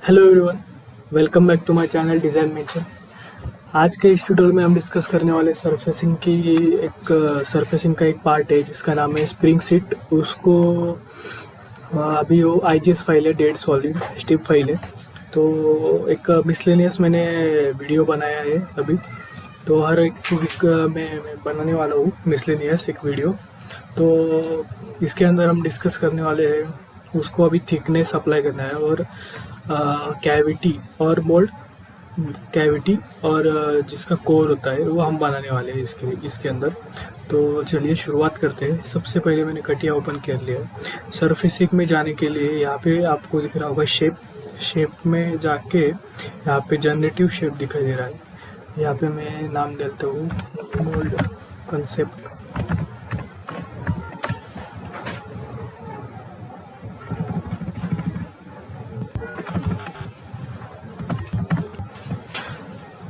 Hello everyone, welcome back to my channel design mansion. आज के इस ट्यूटोरियल में हम डिस्कस करने वाले सरफेसिंग की एक सरफेसिंग का एक पार्ट है जिसका नाम है स्प्रिंग सीट। उसको अभी वो आईजीएस फाइल है, डेड सॉलिड स्टिप फाइल है। तो एक मिसलेनियस मैंने वीडियो बनाया है अभी। तो हर एक वीक मैं बनाने वाला हूँ मिसलेनियस एक वीडियो। तो इसके अंदर हम डिस्कस करने वाले हैं उसको अभी थिकनेस अप्लाई करना है और कैविटी और मोल्ड कैविटी और जिसका कोर होता है वो हम बनाने वाले हैं इसके अंदर। तो चलिए शुरुआत करते हैं। सबसे पहले मैंने कटिया ओपन कर लिया है। सरफेसिंग में जाने के लिए यहाँ पे आपको दिख रहा होगा शेप में जाके यहाँ पे जनरेटिव शेप दिखाई दे रहा है। यहाँ पे मैं नाम देता हूँ मोल्ड कंसेप्ट।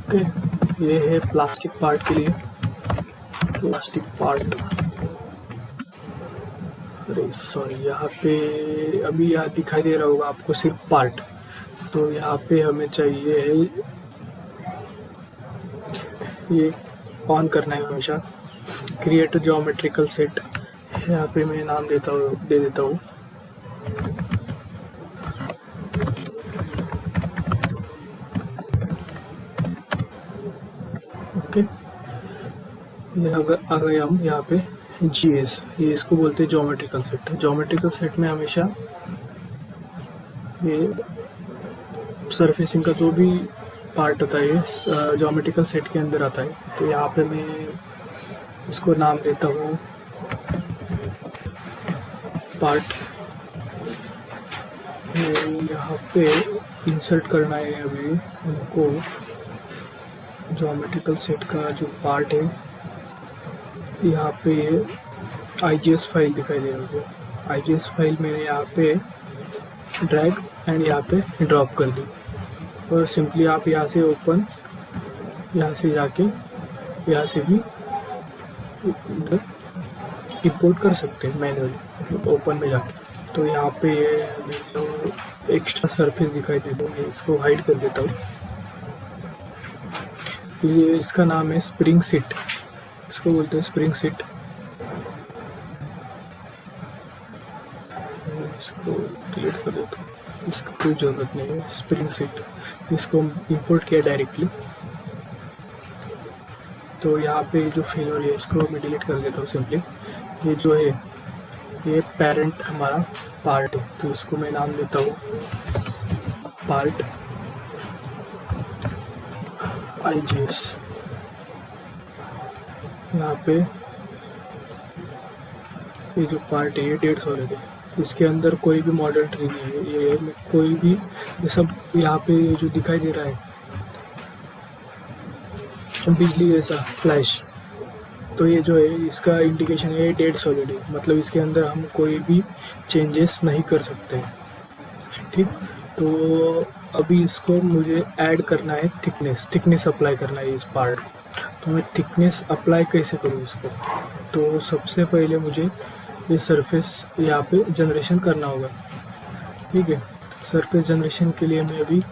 ओके, ये है प्लास्टिक पार्ट के लिए। प्लास्टिक पार्ट, अरे सॉरी, यहाँ पे अभी यहाँ दिखाई दे रहा होगा आपको सिर्फ पार्ट। तो यहाँ पे हमें चाहिए ये ऑन करना है हमेशा, क्रिएट ज्योमेट्रिकल सेट। यहाँ पे मैं नाम दे देता हूँ ओके। ये अगर आ गए हम यहाँ पे जीएस, ये इसको बोलते हैं ज्योमेट्रिकल सेट। ज्योमेट्रिकल सेट में हमेशा ये सरफेसिंग का जो भी पार्ट होता है ये ज्योमेट्रिकल सेट के अंदर आता है। तो यहाँ पे मैं इसको नाम देता हूँ पार्ट। यहाँ पे इंसर्ट करना है अभी उनको ज्योमेट्रिकल सेट का जो पार्ट है। यहाँ पे आईजीएस फाइल दिखाई दे रही है। आईजीएस फाइल मैंने यहाँ पे ड्रैग एंड यहाँ पे ड्रॉप कर दी और सिंपली आप यहाँ से ओपन, यहाँ से जाके यहाँ से भी इधर इंपोर्ट कर सकते हैं मैनुअली, मतलब ओपन में जाके। तो यहाँ पे ये जो एक्स्ट्रा सरफेस दिखाई दे रहा है इसको हाइड कर देता हूँ। ये इसका नाम है स्प्रिंग सीट, इसको बोलते हैं स्प्रिंग सीट। इसको डिलीट कर देता हूँ, इसकी कोई ज़रूरत नहीं है। स्प्रिंग सीट इसको इंपोर्ट किया डायरेक्टली। तो यहाँ पे जो फेल हो रही है इसको मैं डिलीट कर देता हूँ सिंपली। ये जो है ये पेरेंट हमारा पार्ट है, तो इसको मैं नाम देता हूँ पार्ट आईजीएस। यहाँ पे ये जो पार्ट है ये 150 है। इसके अंदर कोई भी मॉडल ट्री नहीं है, ये कोई भी, ये सब यहाँ पे जो दिखाई दे रहा है बिजली जैसा फ्लैश, तो ये जो है इसका इंडिकेशन है डेड सॉलिड है, मतलब इसके अंदर हम कोई भी चेंजेस नहीं कर सकते हैं। ठीक, तो अभी इसको मुझे ऐड करना है थिकनेस अप्लाई करना है इस पार्ट। तो मैं थिकनेस अप्लाई कैसे करूँ इसको? तो सबसे पहले मुझे ये सरफेस यहाँ पे जनरेशन करना होगा। ठीक है, सरफेस जनरेशन के लिए मैं अभी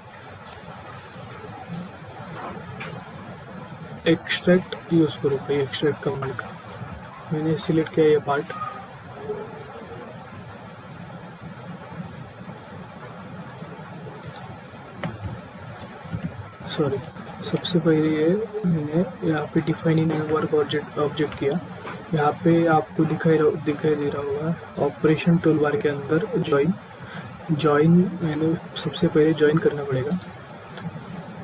एक्सट्रैक्ट यूज़ करूँगा, एक्सट्रैक्ट कमांड का। मैंने सिलेक्ट किया ये पार्ट। सॉरी, सबसे पहले ये मैंने यहाँ पे डिफाइनिंग वर्क ऑब्जेक्ट किया। यहाँ पे आपको दिखाई दे रहा होगा ऑपरेशन टूल बार के अंदर जॉइन मैंने सबसे पहले जॉइन करना पड़ेगा।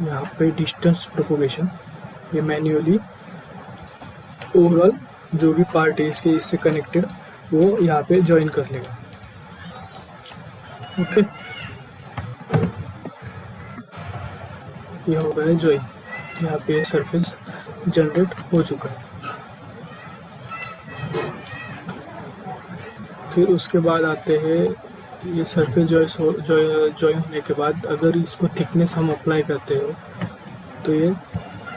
यहाँ पे डिस्टेंस प्रोपोगेशन, ये मैन्युअली ओवरऑल जो भी पार्ट है इससे कनेक्टेड वो यहाँ पे जॉइन कर लेगा। ओके, ये हो गया जॉइन। यहाँ पे सरफेस जनरेट हो चुका है। फिर उसके बाद आते हैं ये सरफेस जॉइन होने के बाद अगर इसको थिकनेस हम अप्लाई करते हो तो ये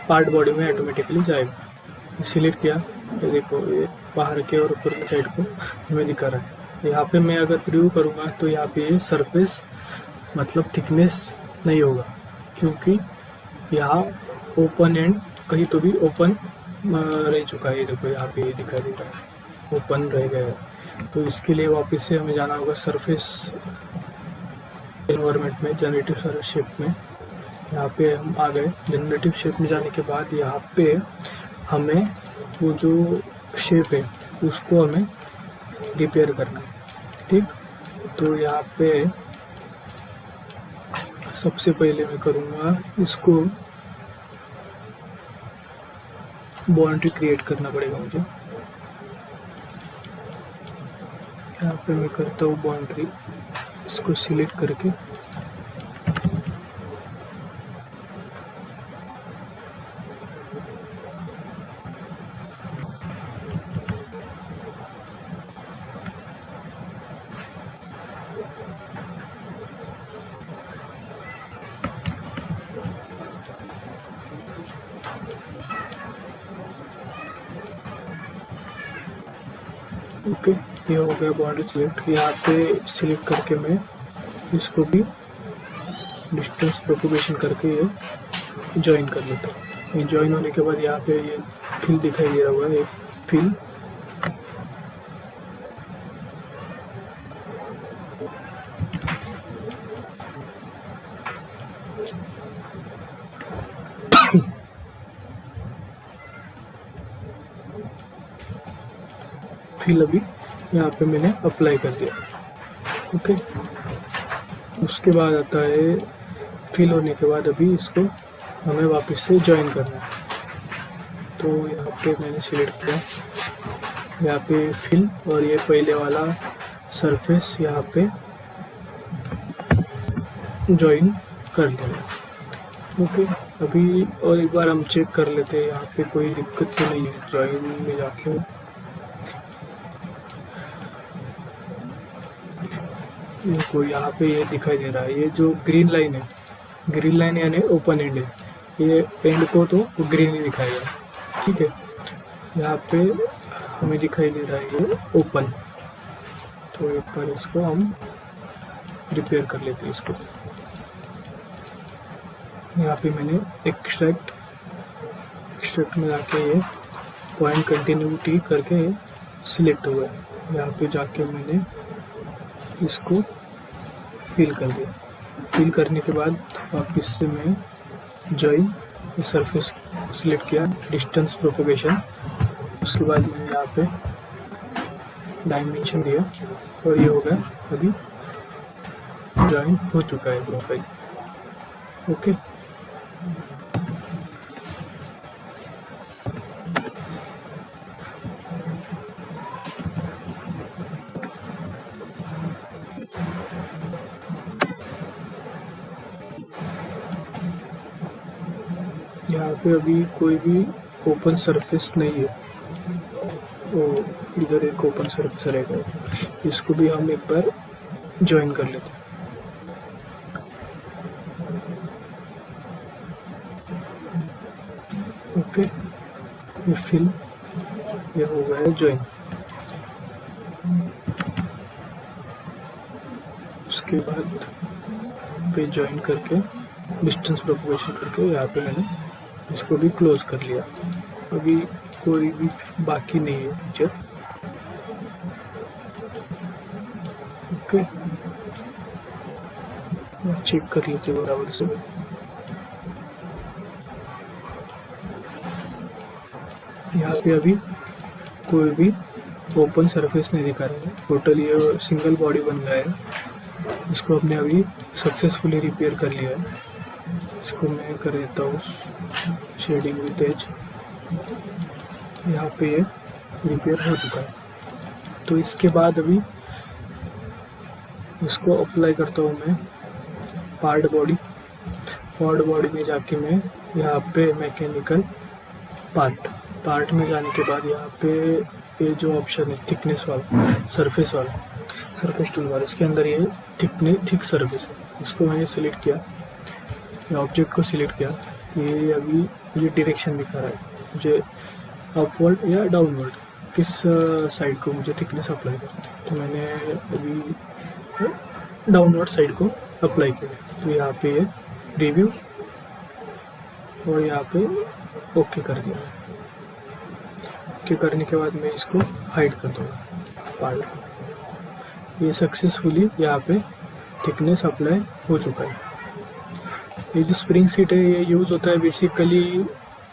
पार्ट बॉडी में ऑटोमेटिकली जाएगा। सिलेक्ट किया, ये देखो ये बाहर के और ऊपर की साइड को हमें दिखा रहा है। यहाँ पे मैं अगर प्रीव्यू करूँगा तो यहाँ पे ये सरफेस मतलब थिकनेस नहीं होगा, क्योंकि यहाँ ओपन एंड कहीं तो भी ओपन रह चुका है। ये देखो यहाँ पे ये दिखाई दे रहा है, ओपन रह गया है। तो इसके लिए वापस से हमें जाना होगा सरफेस एनवायरनमेंट में, जनरेटिव शेप में। यहाँ पे हम आ गए। जनरेटिव शेप में जाने के बाद यहाँ पे हमें वो जो शेप है उसको हमें रिपेयर करना है, ठीक। तो यहाँ पे सबसे पहले मैं करूँगा इसको बाउंड्री क्रिएट करना पड़ेगा मुझे। यहाँ पे मैं करता हूँ बाउंड्री, इसको सिलेक्ट करके ओके, ये हो गया बाउंड्री सिलेक्ट। यहाँ पे सिलेक्ट करके मैं इसको भी डिस्टेंस प्रोपगेशन करके ये ज्वाइन कर लेता हूँ। ये ज्वाइन होने के बाद यहाँ पे ये फिल दिखाई दे रहा होगा, ये फिल फिल अभी यहाँ पे मैंने अप्लाई कर दिया। ओके, उसके बाद आता है फिल होने के बाद अभी इसको हमें वापस से ज्वाइन करना है। तो यहाँ पे मैंने सिलेक्ट किया, यहाँ पे फिल और ये पहले वाला सरफेस यहाँ पे ज्वाइन कर लिया। ओके, अभी और एक बार हम चेक कर लेते हैं यहाँ पे कोई दिक्कत तो नहीं है। ज्वाइन में जाके देखो यहाँ पे ये दिखाई दे रहा है, ये जो ग्रीन लाइन है, ग्रीन लाइन यानी ओपन एंड है। ये एंड को तो ग्रीन ही दिखाएगा, ठीक है। यहाँ पे हमें दिखाई दे रहा है ये ओपन। तो एक बार इसको हम रिपेयर कर लेते हैं इसको। यहाँ पे मैंने एक्सट्रैक्ट में जाके ये पॉइंट कंटिन्यूटी करके सिलेक्ट हुआ है। यहाँ पे जाके मैंने इसको फिल कर दिया। फिल करने के बाद वापस से मैं ज्वाइन सरफेस सिलेक्ट किया, डिस्टेंस प्रोपगेशन। उसके बाद मैंने यहाँ पे डायमेंशन दिया और ये हो गया, अभी ज्वाइन हो चुका है प्रोफाइल। ओके, यहाँ पे अभी कोई भी ओपन सरफेस नहीं है। तो इधर एक ओपन सरफेस रहेगा, इसको भी हम एक बार ज्वाइन कर लेते हैं। ओके, ये फिल ये हो गया है ज्वाइन। उसके बाद पे ज्वाइन करके डिस्टेंस प्रोपगेशन करके यहाँ पे मैंने इसको भी क्लोज कर लिया। अभी कोई भी बाकी नहीं है फीचर। ओके, चेक कर लेते बराबर से। यहाँ पे अभी कोई भी ओपन सरफेस नहीं दिखा रहा है, टोटल ये सिंगल बॉडी बन गया है। इसको हमने अभी सक्सेसफुली रिपेयर कर लिया है। इसको मैं कर देता हूँ शेडिंग विद एज। यहाँ पे ये रिपेयर हो चुका है। तो इसके बाद अभी इसको अप्लाई करता हूँ मैं पार्ट बॉडी में जाके मैं यहाँ पे मैकेनिकल पार्ट में जाने के बाद यहाँ पे ये जो ऑप्शन है थिकनेस वाला, सरफेस टूल वाला, इसके अंदर ये थिक सरफेस है। इसको मैंने सिलेक्ट किया, ये ऑब्जेक्ट को सिलेक्ट किया। ये अभी मुझे डायरेक्शन दिखा रहा है, मुझे अपवर्ड या डाउनवर्ड किस साइड को मुझे थिकनेस अप्लाई करना। तो मैंने अभी डाउनवर्ड साइड को अप्लाई किया। तो यहाँ पे ये प्रीव्यू और यहाँ पे ओके कर दिया। ओके करने के बाद मैं इसको हाइड कर दूँगा पार्ट को। ये सक्सेसफुली यहाँ पे थिकनेस अप्लाई हो चुका है। ये जो स्प्रिंग सीट है ये यूज़ होता है बेसिकली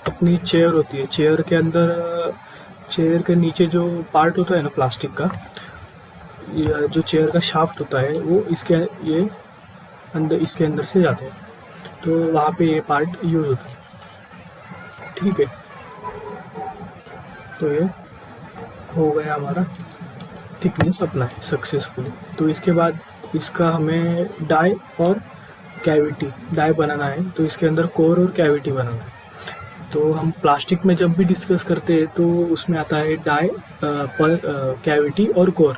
अपनी चेयर होती है, चेयर के अंदर, चेयर के नीचे जो पार्ट होता है ना प्लास्टिक का, या जो चेयर का शाफ्ट होता है वो इसके अंदर से जाते हैं, तो वहाँ पे ये पार्ट यूज़ होता है। ठीक है, तो ये हो गया हमारा थिकनेस अप्लाई सक्सेसफुली। तो इसके बाद इसका हमें डाई और डाई बनाना है, तो इसके अंदर कोर और कैविटी बनाना है। तो हम प्लास्टिक में जब भी डिस्कस करते हैं तो उसमें आता है डाई, कैविटी और कोर।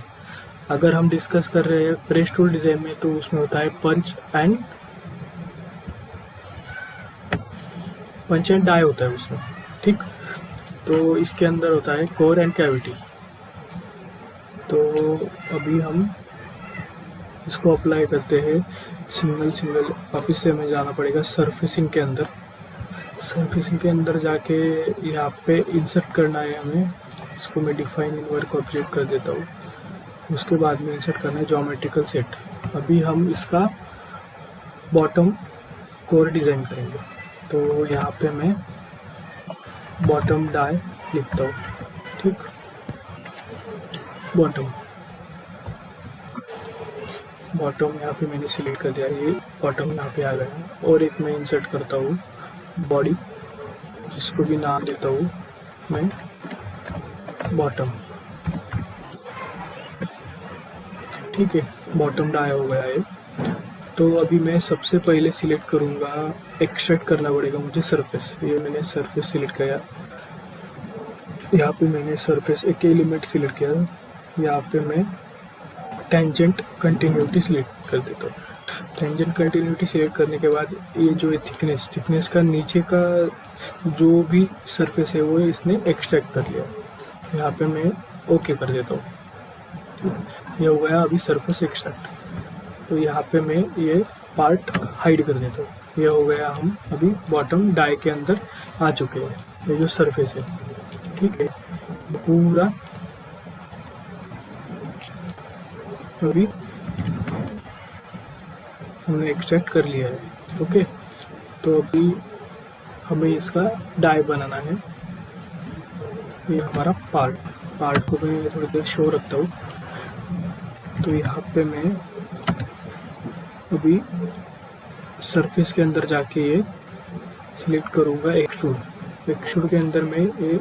अगर हम डिस्कस कर रहे हैं प्रेस टूल डिज़ाइन में तो उसमें होता है पंच एंड डाई होता है उसमें। ठीक, तो इसके अंदर होता है कोर एंड कैविटी। तो अभी हम इसको अप्लाई करते हैं सिंगल। वापस से हमें जाना पड़ेगा सरफेसिंग के अंदर। सरफेसिंग के अंदर जाके यहाँ पे इंसर्ट करना है हमें। इसको मैं डिफाइन इन वर्क ऑब्जेक्ट कर देता हूँ। उसके बाद में इंसर्ट करना है ज्योमेट्रिकल सेट। अभी हम इसका बॉटम कोर डिज़ाइन करेंगे, तो यहाँ पे मैं बॉटम डाई लिखता हूँ। ठीक, बॉटम यहाँ पे मैंने सिलेक्ट कर दिया, ये बॉटम यहाँ पे आ गया। और एक मैं इंसर्ट करता हूँ बॉडी, जिसको भी नाम देता हूँ मैं बॉटम। ठीक है, बॉटम डाई हो गया है। तो अभी मैं सबसे पहले सिलेक्ट करूँगा, एक्सट्रैक्ट करना पड़ेगा मुझे सरफेस। ये मैंने सरफेस सिलेक्ट किया, यहाँ पे मैंने सरफेस एक एलिमेंट सिलेक्ट किया, यहाँ पे मैं टेंजेंट कंटिन्यूटी सिलेक्ट कर देता हूँ। टेंजेंट कंटिन्यूटी सिलेक्ट करने के बाद ये जो है थिकनेस का नीचे का जो भी सरफेस है वो इसने एक्सट्रैक्ट कर लिया। यहाँ पे मैं ओके कर देता हूँ। ठीक, ये हो गया अभी सरफेस एक्सट्रैक्ट। तो यहाँ पे मैं ये पार्ट हाइड कर देता हूँ। ये हो गया, हम अभी बॉटम डाई के अंदर आ चुके हैं। ये जो सरफेस है, ठीक है, पूरा अभी हमने एक्सट्रैक्ट कर लिया है। ओके, तो अभी हमें इसका डाई बनाना है। ये हमारा पार्ट को मैं थोड़ी देर शो रखता हूँ। तो यहाँ पे मैं अभी सरफेस के अंदर जाके ये सिलेक्ट करूँगा एक्सट्रूड के अंदर में ये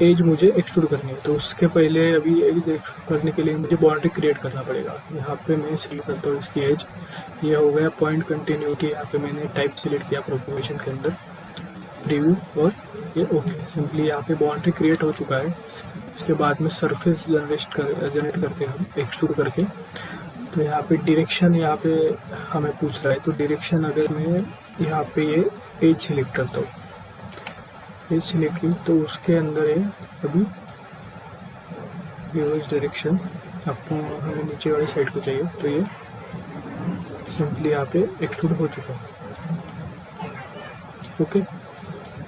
एज मुझे एक्सट्रूड करनी है। तो उसके पहले अभी एज एक्सट्रूड करने के लिए मुझे बाउंड्री क्रिएट करना पड़ेगा। यहाँ पे मैं सिलेक्ट करता हूँ इसकी एज। ये हो गया पॉइंट कंटिन्यूटी। यहाँ पे मैंने टाइप सिलेक्ट किया प्रोपोगेशन के अंदर, प्रीव्यू, और ये ओके। सिंपली यहाँ पे बाउंड्री क्रिएट हो चुका है। उसके बाद में सरफेस जनरेट करते हैं हम एक्सट्रूड करके। तो यहाँ पे डायरेक्शन यहाँ पे हमें पूछ रहा है, तो डायरेक्शन अगर मैं यहाँ पे ये एज सिलेक्ट करता हूँ, एज सिलेक्ट की, तो उसके अंदर है अभी रिवर्स डायरेक्शन आपको हमें नीचे वाली साइड को चाहिए। तो ये सिंपली यहाँ पे एक्सट्रूड हो चुका है। ओके,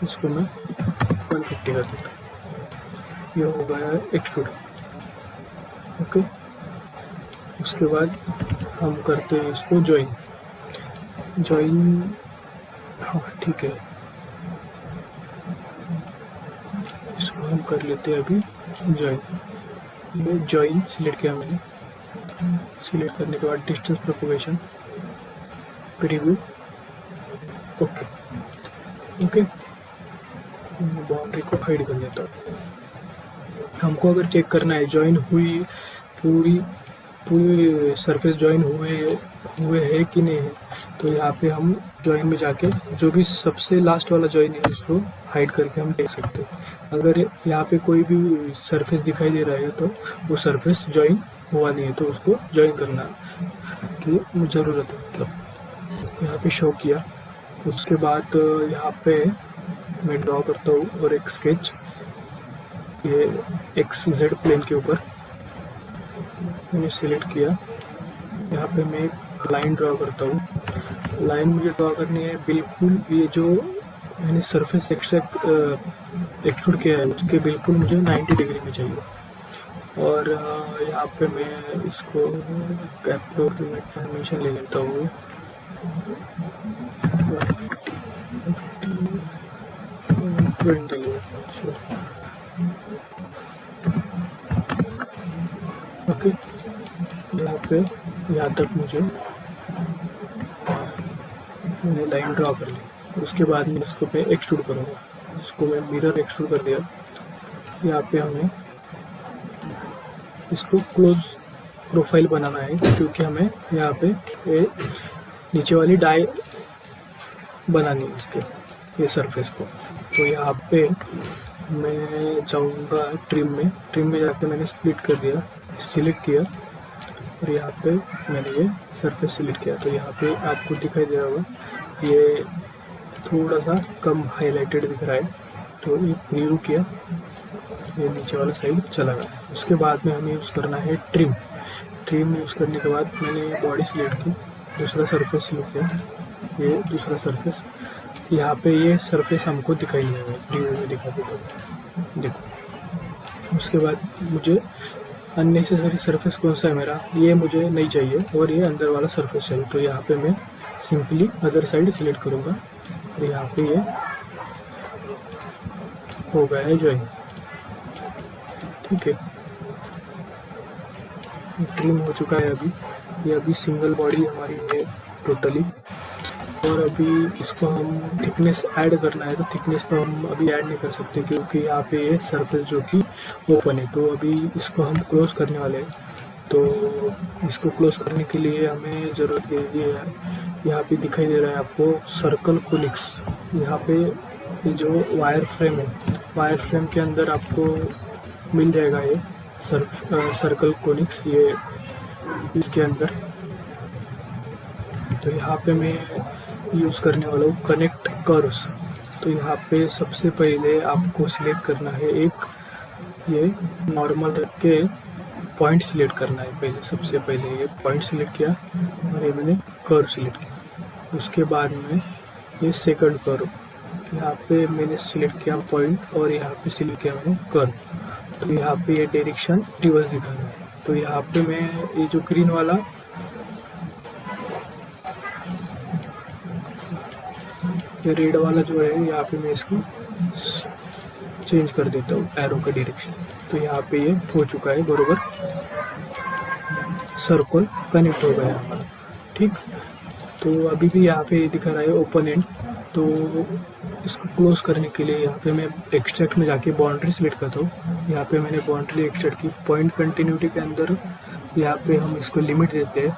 इसको मैं 150 कर देता हूँ। ये हो गया एक्सट्रूड। ओके, उसके बाद हम करते हैं इसको जॉइन। हाँ ठीक है, इसको हम कर लेते हैं अभी जॉइन। ये जॉइन सिलेक्ट किया मैंने। सिलेक्ट करने के बाद distance propagation, preview, okay. Boundary को हाइड कर देता हूँ। हमको अगर चेक करना है जॉइन हुई पूरी सरफेस जॉइन हुए है कि नहीं है, तो यहाँ पे हम जॉइन में जाके जो भी सबसे लास्ट वाला जॉइन है उसको हाइड करके हम देख सकते हैं। अगर यहाँ पे कोई भी सरफेस दिखाई दे रहा है तो वो सरफेस जॉइन हुआ नहीं है, तो उसको जॉइन करना की ज़रूरत है। मतलब यहाँ पे शो किया। उसके बाद यहाँ पे मैं ड्रॉ करता हूँ और एक स्केच, ये XZ प्लेन के ऊपर मैंने सिलेक्ट किया। यहाँ पे मैं एक लाइन ड्रॉ करता हूँ लाइन मुझे ड्रॉ करनी है बिल्कुल, ये जो मैंने सरफेस एक्सट्रूड किया है उसके बिल्कुल मुझे 90 डिग्री में चाहिए। और यहाँ पे मैं इसको डायमेंशन ले लेता हूँ 20। ओके, यहाँ पे यहाँ तक मैंने लाइन ड्रॉ कर ली। उसके बाद मैं इसको पे एक्सट्रूड करूँगा, इसको मैं मिरर एक्सट्रूड कर दिया। यहाँ पे हमें इसको क्लोज प्रोफाइल बनाना है क्योंकि हमें यहाँ पे ये नीचे वाली डाई बनानी है इसके, ये सरफेस को। तो यहाँ पे मैं जाऊँगा ट्रिम में जाके मैंने स्प्लिट कर दिया, सिलेक्ट किया और यहाँ पे मैंने ये सरफेस सिलेक्ट किया। तो यहाँ पे आपको दिखाई दे रहा होगा ये थोड़ा सा कम हाईलाइटेड दिख रहा है, तो ये प्रीव्यू किया, ये नीचे वाला साइड चला गया। उसके बाद में हमें यूज़ करना है ट्रिम यूज़ करने के बाद मैंने ये बॉडी सिलेक्ट की, दूसरा सरफेस सिलेक्ट किया, ये दूसरा सरफेस। यहाँ पे ये सरफेस हमको दिखाई नहीं देगा, प्रीव्यू में दिखा देता हूँ, देखो। उसके बाद मुझे अननेसेसरी सरफेस कौन सा है मेरा, ये मुझे नहीं चाहिए और ये अंदर वाला सरफेस चाहिए। तो यहाँ पे मैं सिंपली अदर साइड सिलेक्ट करूँगा और यहाँ पे ये हो गया है ज्वाइन, ठीक है। ट्रिम हो चुका है अभी, ये अभी सिंगल बॉडी हमारी है टोटली। और अभी इसको हम थिकनेस ऐड करना है, तो थिकनेस तो हम अभी ऐड नहीं कर सकते क्योंकि यहाँ पे ये सरफेस जो कि ओपन है। तो अभी इसको हम क्लोज करने वाले हैं, तो इसको क्लोज करने के लिए हमें ज़रूरत ये है, यहाँ पे दिखाई दे रहा है आपको सर्कल कोनिक्स। यहाँ पे ये जो वायर फ्रेम है, वायर फ्रेम के अंदर आपको मिल जाएगा ये सर्कल कोनिक्स, ये इसके अंदर। तो यहाँ पे मैं यूज़ करने वाला हूँ कनेक्ट कर्व्स। तो यहाँ पे सबसे पहले आपको सिलेक्ट करना है एक, ये नॉर्मल रख के पॉइंट सिलेक्ट करना है। पहले सबसे पहले ये पॉइंट सिलेक्ट किया और ये मैंने कर्व सिलेक्ट किया। उसके बाद में ये सेकंड कर्व, यहाँ पे मैंने सिलेक्ट किया पॉइंट और यहाँ पे सिलेक्ट किया मैंने कर्व। तो यहाँ पे ये डायरेक्शन रिवर्स दिखा रहा है। तो यहाँ पे मैं ये जो ग्रीन वाला ये रेड वाला जो है, यहाँ पे मैं इसको चेंज कर देता हूँ एरो का डायरेक्शन। तो यहाँ पे ये हो चुका है बरोबर, सर्कल कनेक्ट हो गया हमारा, ठीक। तो अभी भी यहाँ पे दिखा रहा है ओपन एंड। तो इसको क्लोज करने के लिए यहाँ पे मैं एक्सट्रैक्ट में जाके बाउंड्री सिलेक्ट करता हूँ। यहाँ पे मैंने बाउंड्री एक्सट्रैक्ट की, पॉइंट कंटिन्यूटी के अंदर यहाँ पे हम इसको लिमिट देते हैं,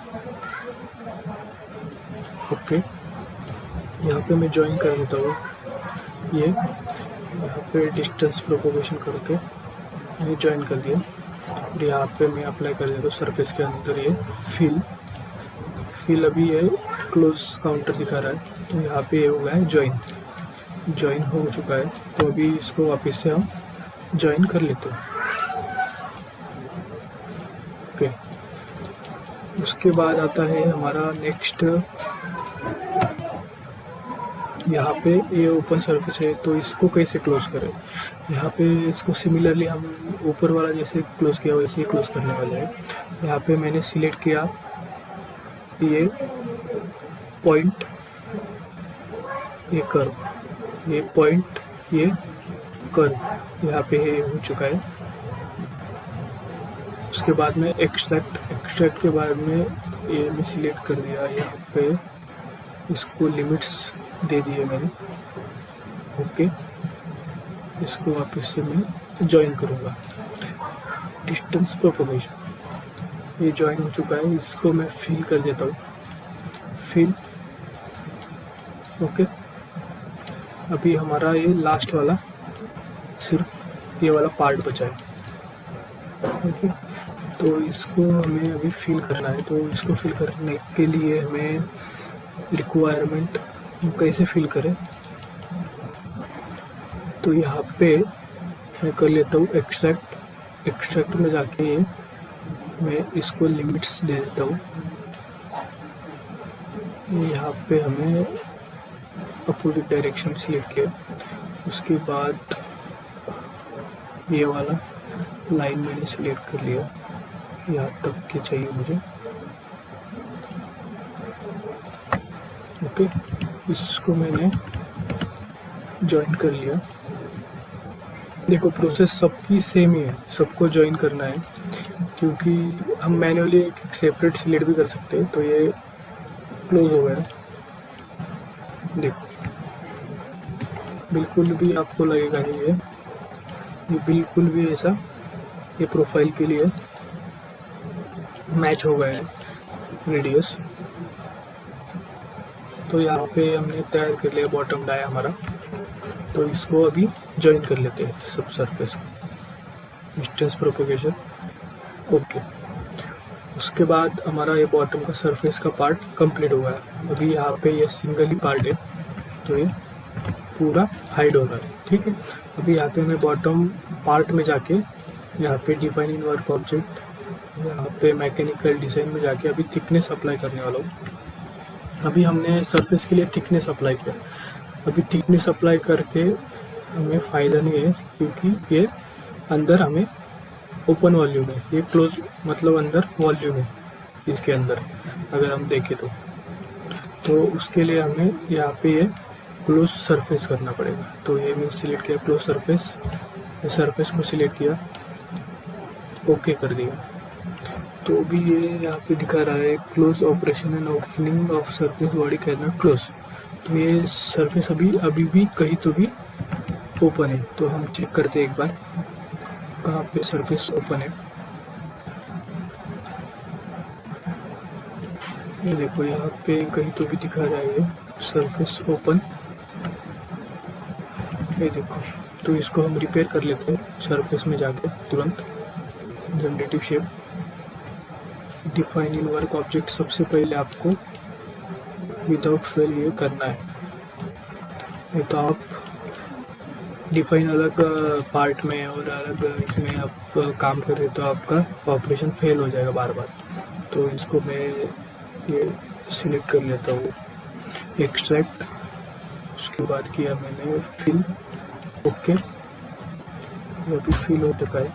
ओके। यहाँ पे मैं ज्वाइन कर देता हूँ, ये यहाँ पे डिस्टेंस प्रोपोगेशन करके ये ज्वाइन कर दिया। और यहाँ पे मैं अप्लाई कर देता हूँ सरफेस के अंदर ये फिल अभी ये क्लोज काउंटर दिखा रहा है। तो यहाँ पे ये हो गया है ज्वाइन हो चुका है। तो अभी इसको वापस से हम ज्वाइन कर लेते हैं, ओके। उसके बाद आता है हमारा नेक्स्ट, यहाँ पे ये ओपन सरफेस है, तो इसको कैसे क्लोज करें। यहाँ पे इसको सिमिलरली हम ऊपर वाला जैसे क्लोज किया वैसे ही क्लोज करने वाले हैं। यहाँ पे मैंने सिलेक्ट किया ये पॉइंट, ये कर्व, ये पॉइंट, ये कर्व, यहाँ पे ये हो चुका है। उसके बाद में एक्सट्रैक्ट के बाद में ये मैं सिलेक्ट कर दिया, यहाँ पे इसको लिमिट्स दे दिए मैंने, ओके। इसको वापस से मैं ज्वाइन करूँगा, डिस्टेंस प्रोपोगेशन, ये ज्वाइन हो चुका है। इसको मैं फिल कर देता हूँ, फिल, ओके। अभी हमारा ये लास्ट वाला सिर्फ ये वाला पार्ट बचा है, ओके। तो इसको हमें अभी फिल करना है। तो इसको फिल करने के लिए हमें रिक्वायरमेंट कैसे फिल करें, तो यहाँ पे मैं कर लेता हूँ एक्सट्रैक्ट में जाके मैं इसको लिमिट्स दे देता हूँ, यहाँ पे हमें अपोजिट डायरेक्शन सिलेक्ट किया, उसके बाद ये वाला लाइन मैंने सिलेक्ट कर लिया, यहाँ तक के चाहिए मुझे। ओके, इसको मैंने ज्वाइन कर लिया। देखो प्रोसेस सबकी सेम ही है, सबको ज्वाइन करना है, क्योंकि हम मैन्युअली एक सेपरेट सिलेक्ट भी कर सकते हैं। तो ये क्लोज हो गया। देखो बिल्कुल भी आपको लगेगा नहीं ये बिल्कुल भी ऐसा ये प्रोफाइल के लिए मैच हो गया है रेडियस। तो यहाँ पे हमने तैयार कर लिया बॉटम डाई हमारा। तो इसको अभी ज्वाइन कर लेते हैं सब सरफेस डिस्टेंस प्रोपेगेशन। ओके, उसके बाद हमारा ये बॉटम का सरफेस का पार्ट कंप्लीट हो गया। अभी यहाँ पे ये सिंगल ही पार्ट है, तो ये पूरा हाइड हो रहा है। ठीक है, अभी यहाँ पे मैं बॉटम पार्ट में जाके यहाँ पे डिफाइन इन वर्क ऑब्जेक्ट, यहाँ पे मैकेनिकल डिज़ाइन में जाके अभी थिकनेस अप्लाई करने वाला हूँ। अभी हमने सरफेस के लिए थिकनेस अप्लाई किया। अभी थिकनेस अप्लाई करके हमें फ़ायदा नहीं है, क्योंकि ये अंदर हमें ओपन वॉल्यूम है, ये क्लोज मतलब अंदर वॉल्यूम है इसके अंदर अगर हम देखें तो उसके लिए हमें यहाँ पे ये क्लोज सरफेस करना पड़ेगा। तो ये मैं सिलेक्ट किया क्लोज सरफेस, ये सरफेस को सिलेक्ट किया, ओके कर दिया। तो अभी ये यहाँ पे दिखा रहा है close operation and opening of surface body करना क्लोज। तो ये सरफेस अभी भी कहीं तो भी ओपन है। तो हम चेक करते हैं एक बार कहाँ पे सरफेस ओपन है। ये देखो यहाँ पे कहीं तो भी दिखा रहा है सरफेस ओपन, ये देखो। तो इसको हम रिपेयर कर लेते हैं सरफेस में जाके तुरंत। Generative shape, define in work object, सबसे पहले आपको विदाउट फेल ये करना है। ये तो आप डिफाइन अलग पार्ट में और अलग इसमें आप काम कर रहे तो आपका ऑपरेशन फेल हो जाएगा बार बार। तो इसको मैं ये सिलेक्ट कर लेता हूँ, एक्सट्रैक्ट, उसके बाद किया मैंने फिल, ओके। ये अभी फिल हो चुका है।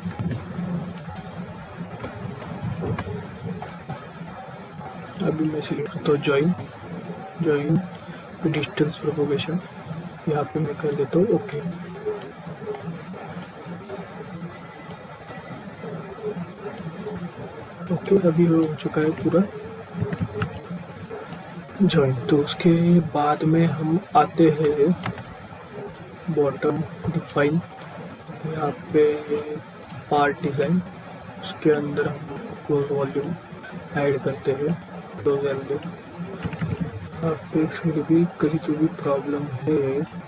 अभी मैं सिलेक्ट करता हूँ ज्वाइन डिस्टेंस प्रोपोगेशन, यहाँ पे मैं कर देता हूँ ओके। ओके, अभी हो चुका है पूरा ज्वाइन। तो उसके बाद में हम आते हैं बॉटम डिफाइन, यहाँ पे पार्ट डिज़ाइन, उसके अंदर हम क्लोज वॉल्यूम ऐड करते हैं, क्लोज एंडेड। आप पे फिर भी कहीं तो भी प्रॉब्लम है,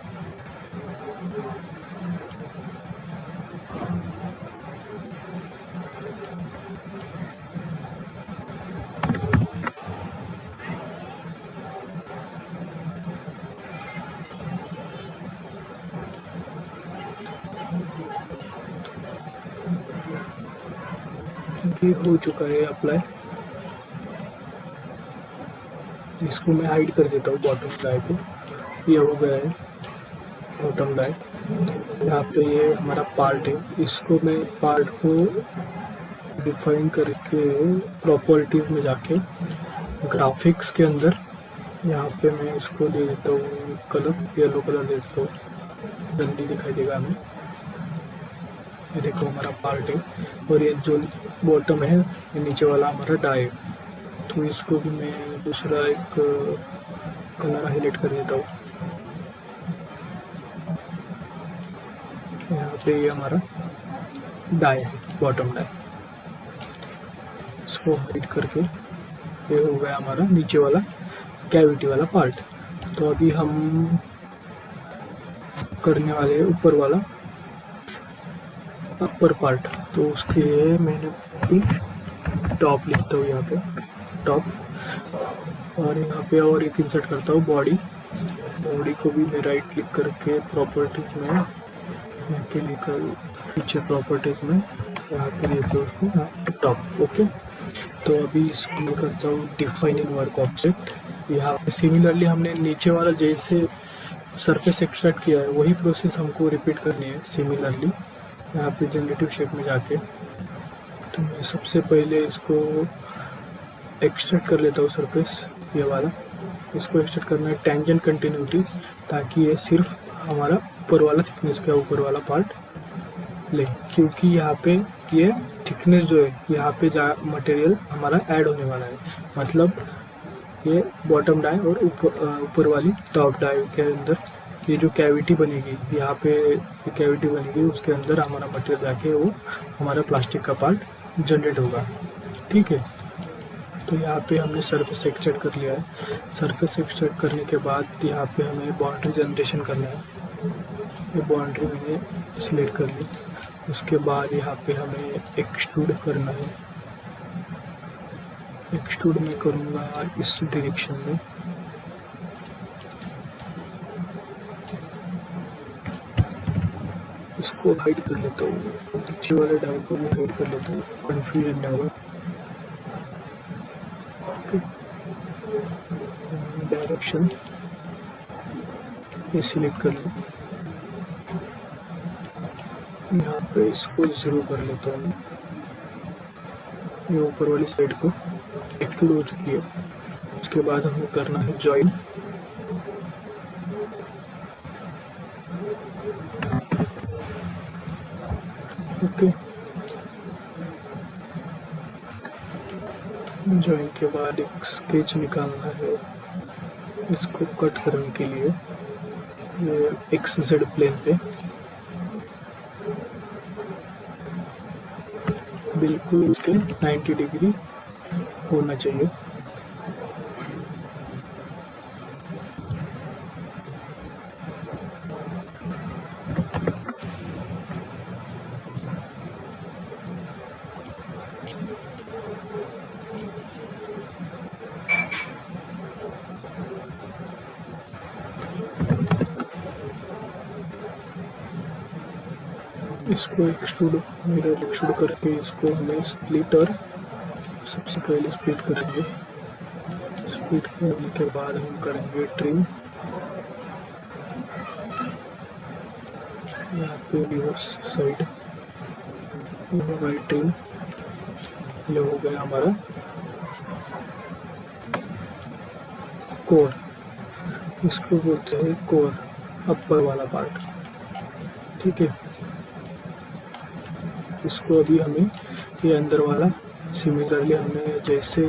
ये हो चुका है अप्लाई। इसको मैं हाइड कर देता हूँ बॉटम डाई को, ये हो गया है बॉटम डाई। यहाँ पे ये हमारा पार्ट है, इसको मैं पार्ट को डिफाइन करके प्रॉपर्टीज में जाके ग्राफिक्स के अंदर यहाँ पे मैं इसको दे देता हूँ कलर, येलो कलर दे देता हूँ, जल्दी दिखाई देगा हमें। ये देखो हमारा पार्ट है और ये जो बॉटम है ये नीचे वाला हमारा डाई है। तो इसको भी मैं दूसरा एक कलर हाईलाइट कर देता हूँ। यहाँ पे ये हमारा डाई है, बॉटम डाई। इसको हाइड करके ये हो गया हमारा नीचे वाला कैविटी वाला पार्ट। तो अभी हम करने वाले ऊपर वाला अपर पार्ट। तो उसके लिए मैंने भी टॉप लिखता हूँ यहाँ पे टॉप, और यहाँ पे और एक इंसर्ट करता हूँ बॉडी को भी मैं राइट क्लिक करके प्रॉपर्टीज में मैकेनिकल फीचर प्रॉपर्टीज में यहाँ पे देते हूँ उसको टॉप। ओके, तो अभी इसको मैं करता हूँ डिफाइन इन वर्क ऑब्जेक्ट, यहाँ पे सिमिलरली हमने नीचे वाला जैसे सरफेस एक्सट्रैक्ट किया है वही प्रोसेस हमको रिपीट करनी है सिमिलरली। यहाँ पे जनरेटिव शेप में जाके तो मैं सबसे पहले इसको एक्सट्रैक्ट कर लेता हूँ सरफेस, ये वाला। इसको एक्सट्रैक्ट करना है टेंजेंट कंटिन्यूटी, ताकि ये सिर्फ हमारा ऊपर वाला थिकनेस का ऊपर वाला पार्ट ले, क्योंकि यहाँ पे ये थिकनेस जो है यहाँ पे मटेरियल हमारा ऐड होने वाला है। मतलब ये बॉटम डाई और ऊपर वाली टॉप डाई के अंदर ये जो कैविटी बनेगी, यहाँ पे ये कैविटी बनेगी, उसके अंदर हमारा मटेरियल जाके वो हमारा प्लास्टिक का पार्ट जनरेट होगा। ठीक है, तो यहाँ पे हमने सरफेस एक्सट्रैक्ट कर लिया है। सरफेस एक्सट्रैक्ट करने के बाद यहाँ पे हमें बाउंड्री जनरेशन करना है। ये बाउंड्री मैंने सिलेक्ट कर ली। उसके बाद यहाँ पे हमें एक्सट्रूड करना है। एक्सट्रूड मैं करूँगा इस डायरेक्शन में। इसको हाइड कर लेता हूँ, नीचे वाले डाई को भी हाइड कर लेता हूँ, कन्फ्यूजन ना होगा। डायरेक्शन ये सिलेक्ट कर लो। यहाँ पे इसको 0 कर लेता हूँ। ये ऊपर वाली साइड को एक्सट्रूड हो चुकी है। उसके बाद हमें करना है जॉइन। ओके, जॉइन के बाद एक स्केच निकालना है इसको कट करने के लिए। ये XZ प्लेन पे बिल्कुल उसके 90 डिग्री होना चाहिए। इसको एक्सट्रूड करके इसको हमें स्प्लिटर सबसे पहले स्प्लिट करेंगे। स्प्लिट करने के बाद हम करेंगे ट्रिम। यहाँ पे रिवर्स साइड ये हो गई ट्रिम। ये हो गया हमारा कोर। इसको बोलते हैं कोर, अपर वाला पार्ट। ठीक है, इसको अभी हमें ये अंदर वाला सिमिलरली हमने जैसे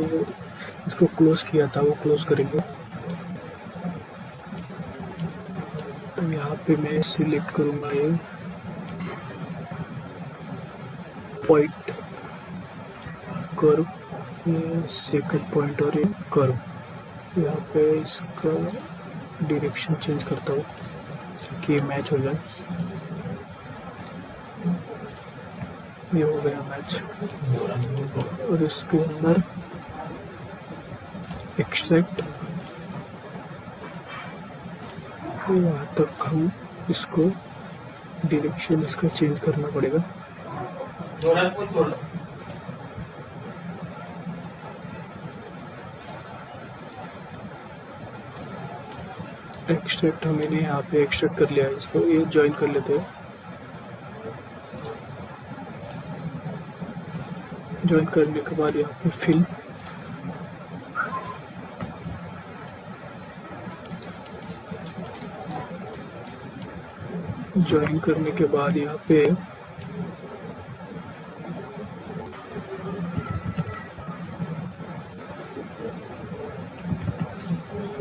इसको क्लोज किया था वो क्लोज करेंगे। तो यहाँ पे मैं सिलेक्ट करूँगा ये पॉइंट कर्व, ये सेकंड पॉइंट और ये कर्व। यहाँ पे इसका डायरेक्शन चेंज करता हूँ कि मैच हो जाए। ये हो गया मैच। और इसके अंदर एक्सट्रैक्ट, यहाँ तक हम इसको डायरेक्शन इसका चेंज करना पड़ेगा। एक्सट्रैक्ट हमने यहाँ पे एक्सट्रैक्ट कर लिया है। इसको ये ज्वाइन कर लेते हैं। ज्वाइन करने के बाद यहाँ पे फिल, ज्वाइन करने के बाद यहाँ पे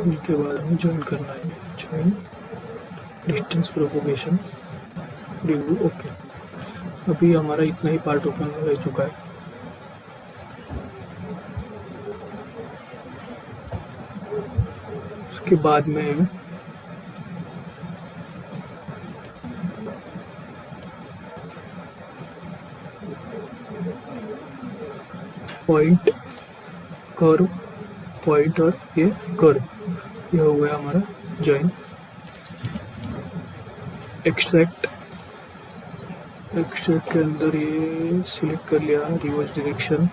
इनके बाद हमें ज्वाइन करना है। Join distance propagation review. Okay, अभी हमारा इतना ही पार्ट ओपन हो चुका है। उसके बाद में पॉइंट, कर्व, पॉइंट और ये कर्व, ये हो गया हमारा ज्वाइन। एक्सट्रैक्ट, एक्सट्रैक्ट के अंदर ये सिलेक्ट कर लिया रिवर्स डायरेक्शन,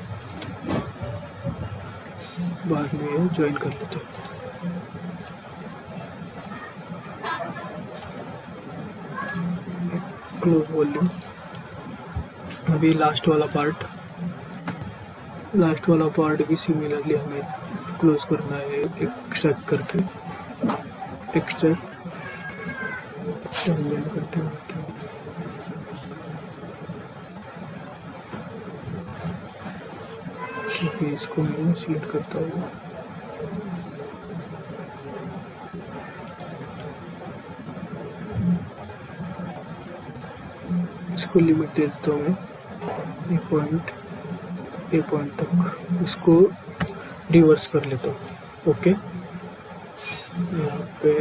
बाद में ये ज्वाइन कर लेते हैं। Close volume. अभी लास्ट वाला पार्ट भी सिमिलरली हमें क्लोज करना है, एक्सट्रैक्ट करके टेंजेंट करते क्योंकि इसको मैं सिलेक्ट करता हूँ। इसको लिमिट दे देता हूँ मैं ए पॉइंट तक, इसको रिवर्स कर लेता हूँ। ओके, यहाँ पे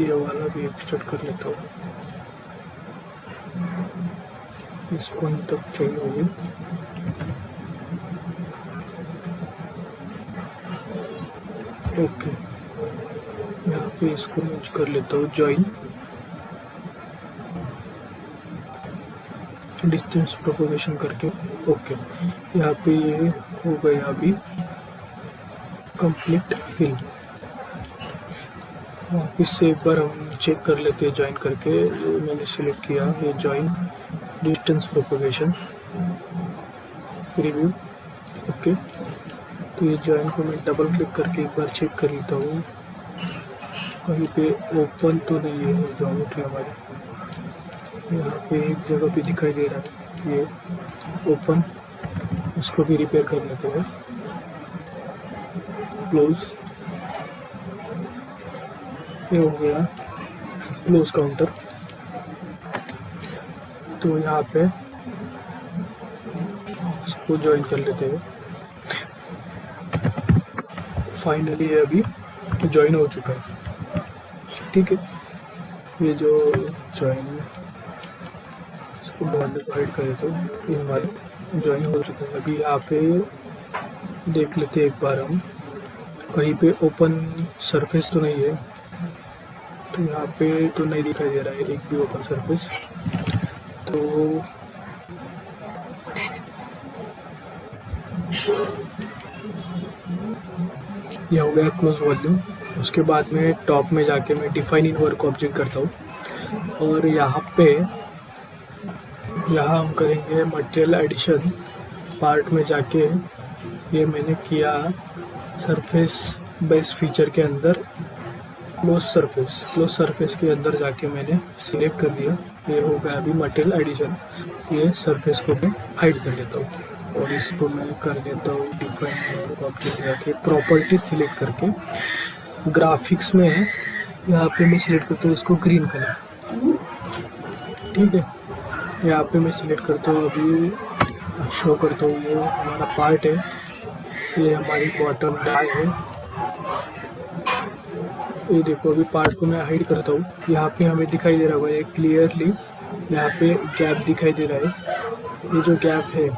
ये वाला भी एक्सट्रैक्ट कर लेता हूँ, इस पॉइंट तक चाहिए होगी। ओके, यहाँ पे इसको मूव कर लेता हूँ, जॉइन डिस्टेंस प्रोपोगेशन करके। ओके, यहाँ पे ये हो गया अभी कंप्लीट फिल। वापिस से एक बार हम चेक कर लेते हैं जॉइन करके। ये मैंने सिलेक्ट किया, ये join distance propagation review. Okay, तो ये जॉइन को मैं डबल क्लिक करके एक बार चेक कर लेता हूँ, कहीं पे ओपन तो नहीं है ज्योमेट्री हमारी। यहाँ पे एक जगह पे दिखाई दे रहा है ये ओपन, इसको भी रिपेयर कर लेते हैं। क्लोज, ये हो गया क्लोज काउंटर। तो यहाँ पे इसको ज्वाइन कर लेते हैं। फाइनली ये अभी ज्वाइन हो चुका है। ठीक है, ये जो ज्वाइन इसको बहुत डिवाइड करें तो ये हमारा ज्वाइन हो चुका है। अभी यहाँ पे देख लेते हैं एक बार हम, कहीं पे ओपन सरफेस तो नहीं है, तो यहाँ पे तो नहीं दिखाई दे रहा है एक भी ओपन सरफेस। तो यह हो गया क्लोज वॉल्यूम। उसके बाद में टॉप में जाके मैं डिफाइन इन वर्क ऑब्जेक्ट करता हूँ, और यहाँ हम करेंगे मटेरियल एडिशन। पार्ट में जाके ये मैंने किया सरफेस बेस फीचर के अंदर क्लोज सरफेस के अंदर जाके मैंने सिलेक्ट कर दिया। ये हो गया अभी मटेरियल एडिशन। ये सरफेस को मैं हाइड कर देता हूँ, और इसको मैं कर देता हूँ डिफाइन ऑब्जेक्ट जाके प्रॉपर्टीज सिलेक्ट करके ग्राफिक्स में है, यहाँ पे मैं सिलेक्ट करता हूँ इसको ग्रीन कलर। ठीक है, यहाँ पे मैं सिलेक्ट करता हूँ, अभी शो करता हूँ। ये हमारा पार्ट है, ये हमारी बॉटम डाई है। ये देखो, अभी पार्ट को मैं हाइड करता हूँ। यहाँ पे हमें दिखाई दे रहा होगा ये क्लियरली, यहाँ पे गैप दिखाई दे रहा है। ये जो गैप है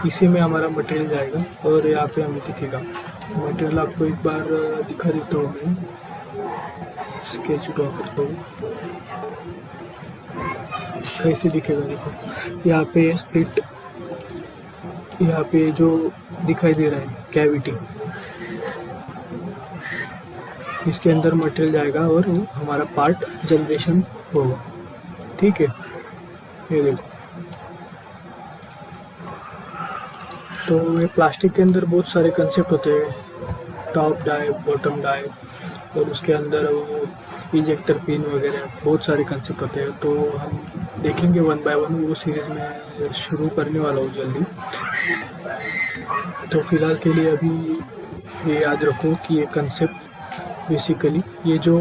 इसी में हमारा मटेरियल जाएगा, और यहाँ पे हमें दिखेगा मटेरियल। आपको एक बार दिखा देता हूँ, मैं स्केच ड्रॉ करता हूँ कैसे दिखेगा। देखो, यहाँ पे स्प्लिट, यहाँ पे जो दिखाई दे रहा है कैविटी, इसके अंदर मटेरियल जाएगा और हमारा पार्ट जनरेशन होगा। ठीक है, ये देखो। तो ये प्लास्टिक के अंदर बहुत सारे कंसेप्ट होते हैं, टॉप डाई, बॉटम डाई, और उसके अंदर वो इजेक्टर पिन वगैरह बहुत सारे कंसेप्ट होते हैं। तो हम देखेंगे वन बाय वन, वो सीरीज़ में शुरू करने वाला हूँ जल्दी। तो फिलहाल के लिए अभी ये याद रखो कि ये कंसेप्ट बेसिकली ये जो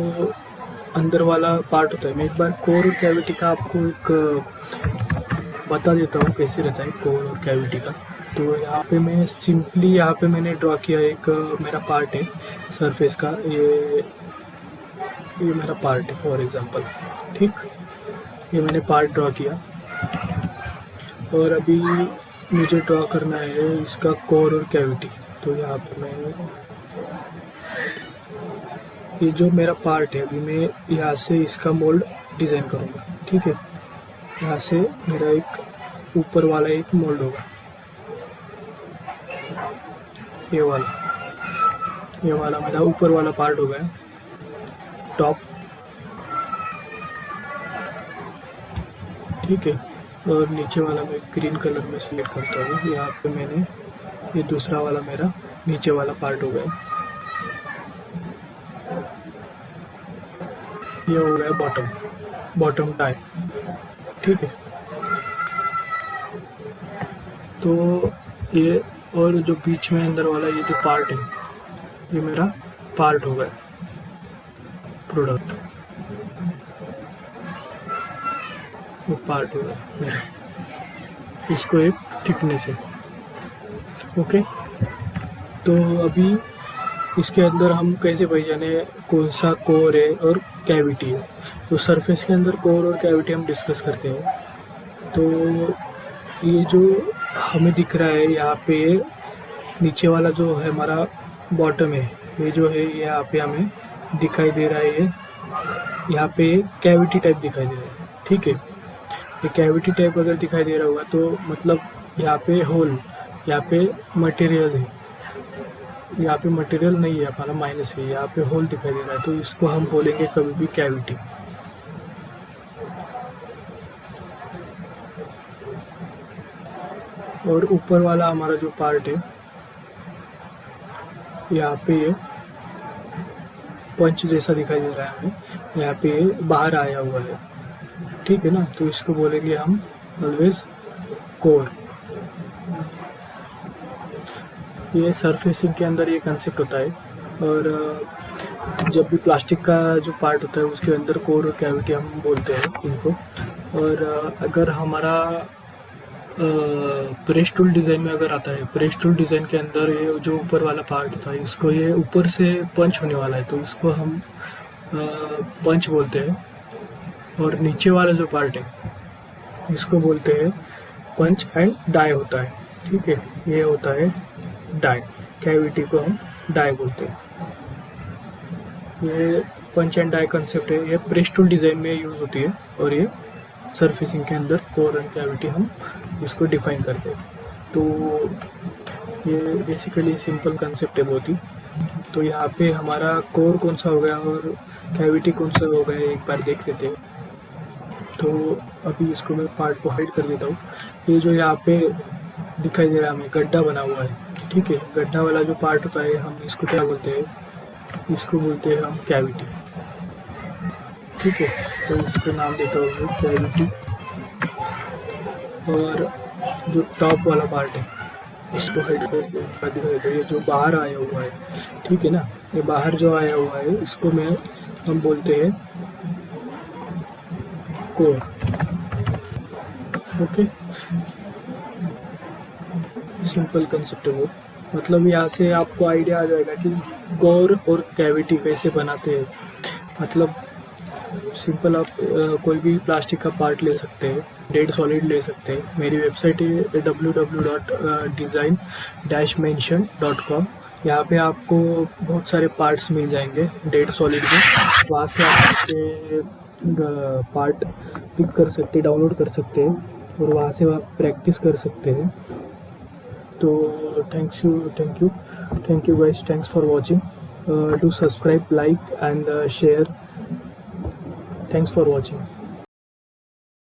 अंदर वाला पार्ट होता है, मैं एक बार कोर और कैविटी का आपको एक बता देता हूँ कैसे रहता है कोर और कैविटी का। तो यहाँ पे मैं सिंपली यहाँ पे मैंने ड्रॉ किया एक मेरा पार्ट है सरफेस का, ये मेरा पार्ट है फॉर एग्जांपल। ठीक, ये मैंने पार्ट ड्रॉ किया, और अभी मुझे ड्रॉ करना है इसका कोर और कैविटी। तो यहाँ पे मैं ये जो मेरा पार्ट है, अभी मैं यहाँ से इसका मोल्ड डिज़ाइन करूँगा। ठीक है, यहाँ से मेरा एक ऊपर वाला एक मोल्ड होगा, ये वाला मेरा ऊपर वाला पार्ट हो गया टॉप। ठीक है। और नीचे वाला मैं ग्रीन कलर में सिलेक्ट करता हूँ। यहाँ पे मैंने ये दूसरा वाला मेरा नीचे वाला पार्ट हो गया, ये हो गया बॉटम टाई, ठीक है। तो ये और जो बीच में अंदर वाला ये जो पार्ट है, ये मेरा पार्ट हो गया प्रोडक्ट, वो पार्ट हो गया मेरा, इसको एक थिकनेस है, ओके। तो अभी इसके अंदर हम कैसे पहचाने कौन सा कोर है और कैविटी है। तो सरफेस के अंदर कोर और कैविटी हम डिस्कस करते हैं। तो ये जो हमें दिख रहा है यहाँ पे, नीचे वाला जो है हमारा बॉटम है, ये जो है यहाँ पे हमें दिखाई दे रहा है, यहाँ पे कैविटी टाइप दिखाई दे रहा है, ठीक है। ये कैविटी टाइप अगर दिखाई दे रहा होगा तो मतलब यहाँ पे होल, यहाँ पे मटेरियल है, यहाँ पे मटेरियल नहीं है हमारा, माइनस है, यहाँ पे होल दिखाई दे रहा है, तो इसको हम बोलेंगे कभी भी कैविटी। और ऊपर वाला हमारा जो पार्ट है, यहाँ पे ये पंच जैसा दिखाई दे रहा है हमें, यहाँ पे ये बाहर आया हुआ है, ठीक है ना। तो इसको बोलेंगे हम ऑलवेज कोर। ये सरफेसिंग के अंदर ये कंसेप्ट होता है। और जब भी प्लास्टिक का जो पार्ट होता है उसके अंदर कोर और कैविटी हम बोलते हैं इनको। और अगर हमारा प्रेस टूल डिज़ाइन में अगर आता है, प्रेस टूल डिज़ाइन के अंदर ये जो ऊपर वाला पार्ट होता है, इसको ये ऊपर से पंच होने वाला है, तो इसको हम पंच बोलते हैं। और नीचे वाला जो पार्ट है इसको बोलते हैं पंच एंड डाई होता है, ठीक है। ये होता है डाई, कैविटी को हम डाई बोलते हैं। ये पंच एंड डाई कंसेप्ट है, ये प्रेस टूल डिज़ाइन में यूज़ होती है। और ये सरफेसिंग के अंदर कोर एंड कैविटी हम इसको डिफाइन करते हैं। तो ये बेसिकली सिंपल कंसेप्ट है बहुत ही। तो यहाँ पे हमारा कोर कौन सा हो गया और कैविटी कौन सा हो गया, एक बार देख लेते हैं। तो अभी इसको मैं पार्ट को हाइड कर देता हूँ। ये जो यहाँ पे दिखाई दे रहा है हमें गड्ढा बना हुआ है, ठीक है। गड्ढा वाला जो पार्ट होता है हम इसको क्या बोलते हैं, इसको बोलते हैं हम कैविटी, ठीक है। तो इसको नाम देता हूँ कैविटी। और जो टॉप वाला पार्ट है इसको हाइड कर दिखाई, ये जो बाहर आया हुआ है, ठीक है ना, ये बाहर जो आया हुआ है इसको हम बोलते हैं कोर, ओके। सिंपल कंसेप्ट है वो। मतलब यहाँ से आपको आइडिया आ जाएगा कि कोर और कैविटी कैसे बनाते हैं। मतलब सिंपल आप कोई भी प्लास्टिक का पार्ट ले सकते हैं, डेड सॉलिड ले सकते हैं। मेरी वेबसाइट है www.design-mention.com। यहाँ पे आपको बहुत सारे पार्ट्स मिल जाएंगे डेड सॉलिड में। वहाँ से आप पार्ट पिक कर सकते हैं, डाउनलोड कर सकते हैं और वहाँ से आप प्रैक्टिस कर सकते हैं। तो thank you guys, thanks for watching. Do subscribe, like and share. Thanks for watching.